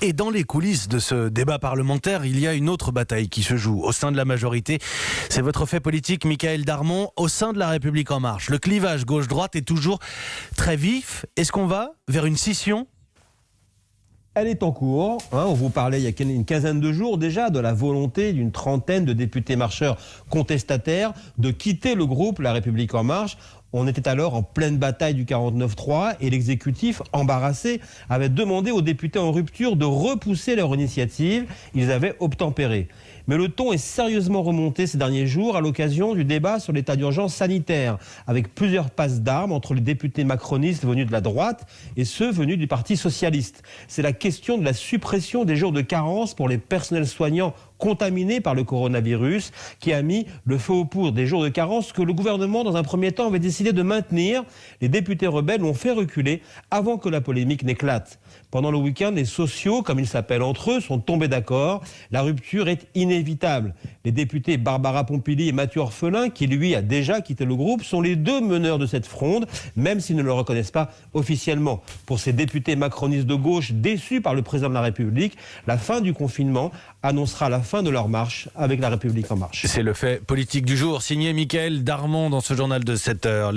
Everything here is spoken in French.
Et dans les coulisses de ce débat parlementaire, il y a une autre bataille qui se joue au sein de la majorité. C'est votre fait politique, Michaël Darmon, au sein de La République En Marche. Le clivage gauche-droite est toujours très vif. Est-ce qu'on va vers une scission ? Elle est en cours. On vous parlait il y a une quinzaine de jours déjà de la volonté d'une trentaine de députés marcheurs contestataires de quitter le groupe La République En Marche. On était alors en pleine bataille du 49-3 et l'exécutif, embarrassé, avait demandé aux députés en rupture de repousser leur initiative. Ils avaient obtempéré. Mais le ton est sérieusement remonté ces derniers jours à l'occasion du débat sur l'état d'urgence sanitaire, avec plusieurs passes d'armes entre les députés macronistes venus de la droite et ceux venus du Parti socialiste. C'est la question de la suppression des jours de carence pour les personnels soignants contaminés par le coronavirus qui a mis le feu aux poudres, des jours de carence que le gouvernement, dans un premier temps, avait décidé de maintenir. Les députés rebelles l'ont fait reculer avant que la polémique n'éclate. Pendant le week-end, les sociaux, comme ils s'appellent entre eux, sont tombés d'accord. La rupture est inévitable. Les députés Barbara Pompili et Mathieu Orphelin, qui lui a déjà quitté le groupe, sont les deux meneurs de cette fronde, même s'ils ne le reconnaissent pas officiellement. Pour ces députés macronistes de gauche déçus par le président de la République, la fin du confinement annoncera la fin de leur marche avec La République En Marche. C'est le fait politique du jour, signé Michaël Darmon dans ce journal de 7 heures.